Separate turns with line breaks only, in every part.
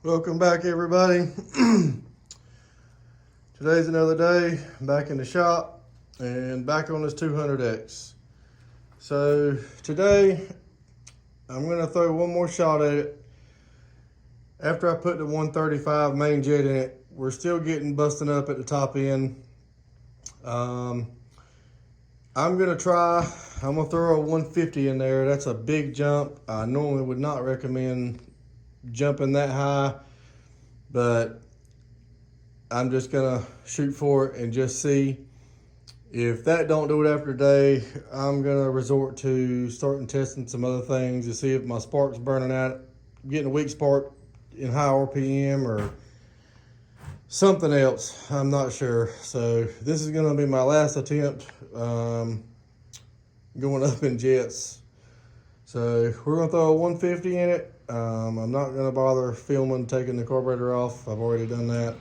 Welcome back, everybody. Today's another day back in the shop and back on this 200X. So today I'm going to throw one more shot at it. After I put the 135 main jet in it, we're still getting busting up at the top end. I'm going to throw a 150 in there. That's a big jump. I normally would not recommend jumping that high, but I'm just gonna shoot for it and just see. If that don't do it after today, I'm gonna resort to starting testing some other things to see if my spark's burning out, getting a weak spark in high RPM or something else. I'm not sure. So this is gonna be my last attempt going up in jets. So we're gonna throw a 150 in it. I'm not gonna bother filming taking the carburetor off. I've already done that.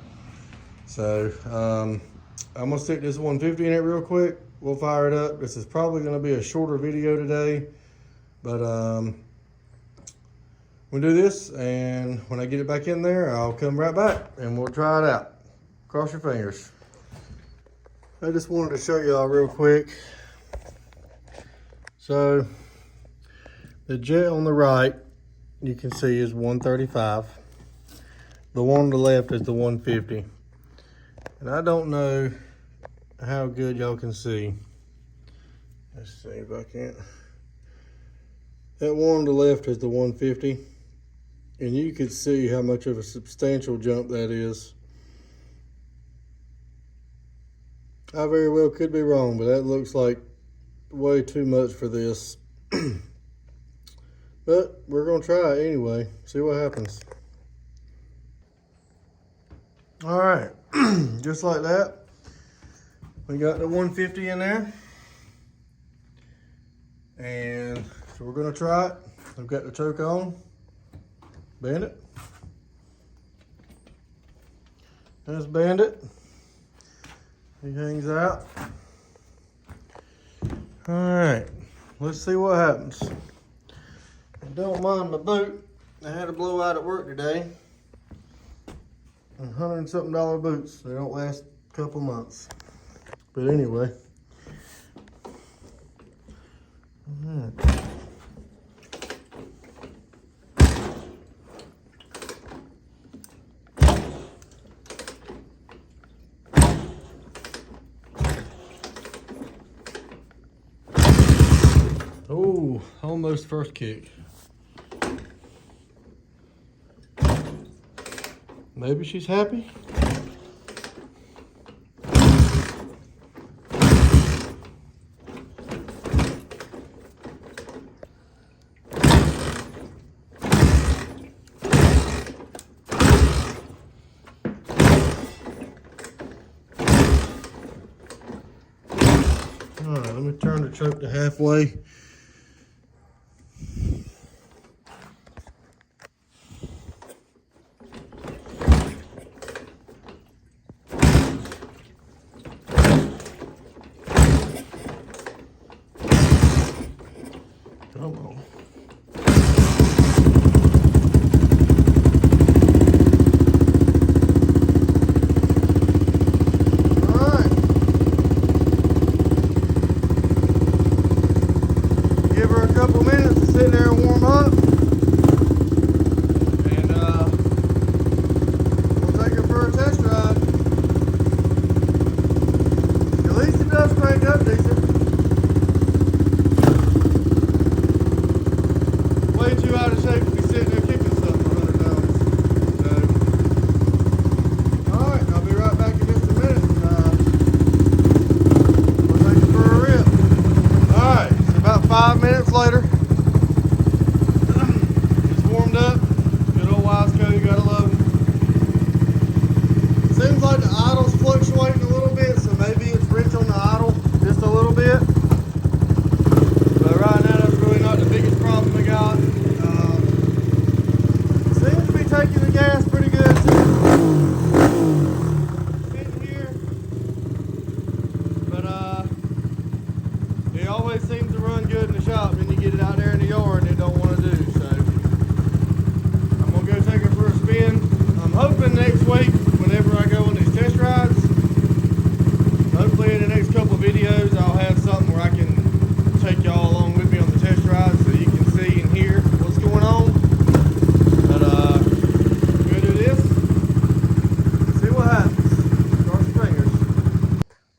So I'm gonna stick this 150 in it real quick. We'll fire it up. This is probably gonna be a shorter video today, but we'll do this, and when I get it back in there, I'll come right back and we'll try it out. Cross your fingers. I just wanted to show y'all real quick. So the jet on the right, you can see, is 135. The one on the left is the 150. And I don't know how good y'all can see. Let's see if I can't. That one on the left is the 150. And you can see how much of a substantial jump that is. I very well could be wrong, but that looks like way too much for this. But we're gonna try it anyway, see what happens. All right, just like that, we got the 150 in there. And so we're gonna try it. I've got the choke on, bend it. Let's bend it. He hangs out. All right, let's see what happens. Don't mind my boot. I had a blowout at work today. $100 and something boots. They don't last a couple months. But anyway. Oh, almost first kick. Maybe she's happy. All right, let me turn the choke to halfway. Come on. All right. Give her a couple minutes to sit there and warm up. And we'll take her for a test ride. At least it does crank up decent. Way too out of shape to be sitting there kicking stuff for 100 pounds. So, all right, I'll be right back in just a minute. We'll take it for a rip. All right, it's about 5 minutes later. It's warmed up. Good old Wisco, you gotta love them. Seems like the idle's fluctuating a little bit, so maybe it's rich on the idle just a little bit. But right now, that's really not the biggest problem we got. Seems to be taking the gas pretty good too. Sitting here, but it always seems to run good in the shop. Then you get it out there in the yard and it don't want to do. So I'm gonna go take it for a spin. hoping next week, whenever I go on these test rides, hopefully in the next couple of videos, I'll have something where I can take y'all along with me on the test ride so you can see and hear what's going on. But we're gonna do this, see what happens. Cross your fingers.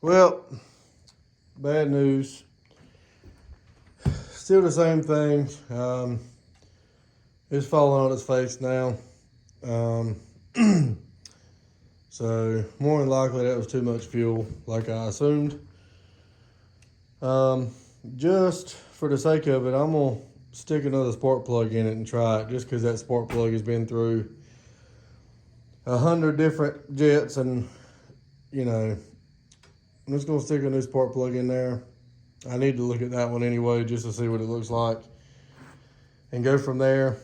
Well, bad news. Still the same thing. It's falling on its face now. So more than likely that was too much fuel, like I assumed. Just for the sake of it, I'm gonna stick another spark plug in it and try it, just because that spark plug has been through 100 different jets, and you know, I'm just gonna stick a new spark plug in there. I need to look at that one anyway, just to see what it looks like, and go from there.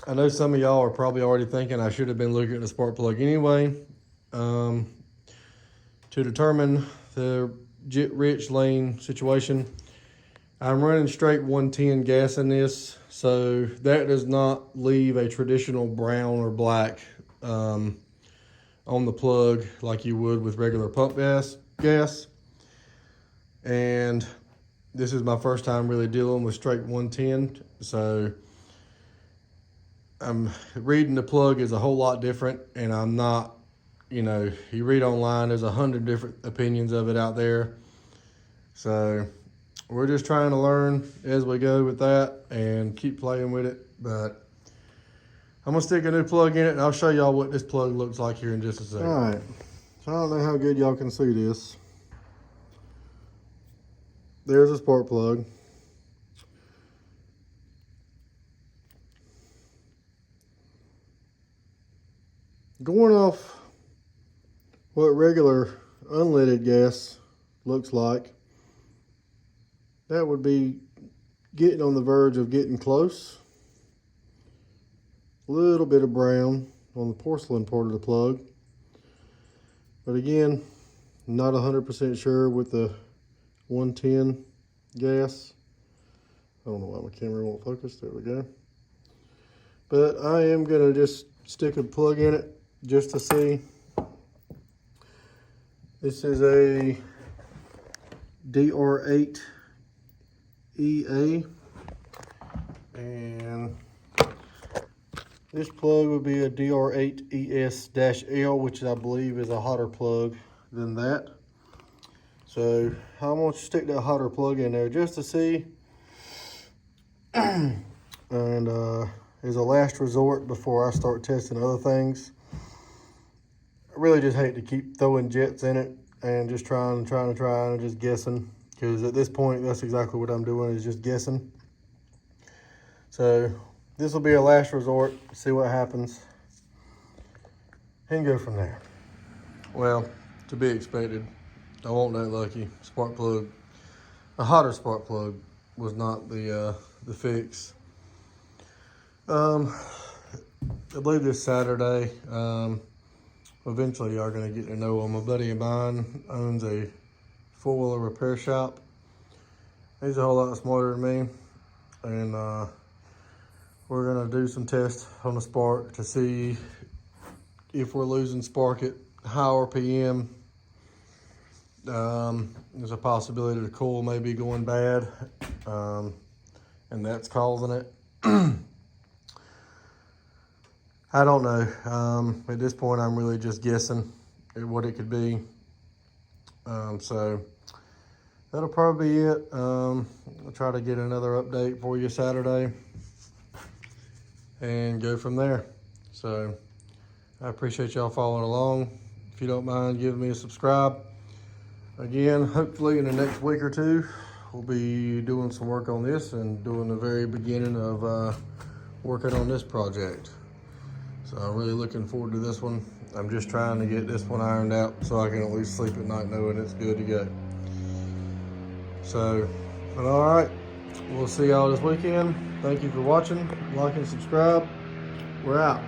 I know some of y'all are probably already thinking I should have been looking at the spark plug anyway, to determine the jet rich lane situation. I'm running straight 110 gas in this, so that does not leave a traditional brown or black on the plug like you would with regular pump gas. And this is my first time really dealing with straight 110, so I'm reading the plug is a whole lot different, and I'm not, you know, you read online, there's 100 different opinions of it out there. So we're just trying to learn as we go with that and keep playing with it. But I'm gonna stick a new plug in it, and I'll show y'all what this plug looks like here in just a second. All right, so I don't know how good y'all can see this. There's a spark plug. Going off what regular unleaded gas looks like, that would be getting on the verge of getting close. A little bit of brown on the porcelain part of the plug. But again, not 100% sure with the 110 gas. I don't know why my camera won't focus. There we go. But I am gonna just stick a plug in it just to see. This is a DR8 EA, and this plug would be a DR8 ES-L, which I believe is a hotter plug than that. So I'm going to stick that hotter plug in there just to see, and as a last resort before I start testing other things. I really just hate to keep throwing jets in it and just trying and just guessing, because at this point that's exactly what I'm doing, is just guessing. So this will be a last resort, see what happens, and go from there. Well, to be expected, I wasn't that lucky. Spark plug, a hotter spark plug was not the fix. I believe this Saturday, eventually y'all are gonna get to know him. A buddy of mine owns a four-wheeler repair shop. He's a whole lot smarter than me, and we're gonna do some tests on the spark to see if we're losing spark at high RPM. There's a possibility the coil may be going bad, and that's causing it. I don't know. At this point, I'm really just guessing at what it could be. So that'll probably be it. I'll try to get another update for you Saturday and go from there. So I appreciate y'all following along. If you don't mind giving me a subscribe. Again, hopefully in the next week or two, we'll be doing some work on this and doing the very beginning of working on this project. So I'm really looking forward to this one. I'm just trying to get this one ironed out so I can at least sleep at night knowing it's good to go. So, but all right, we'll see y'all this weekend. Thank you for watching. Like and subscribe. We're out.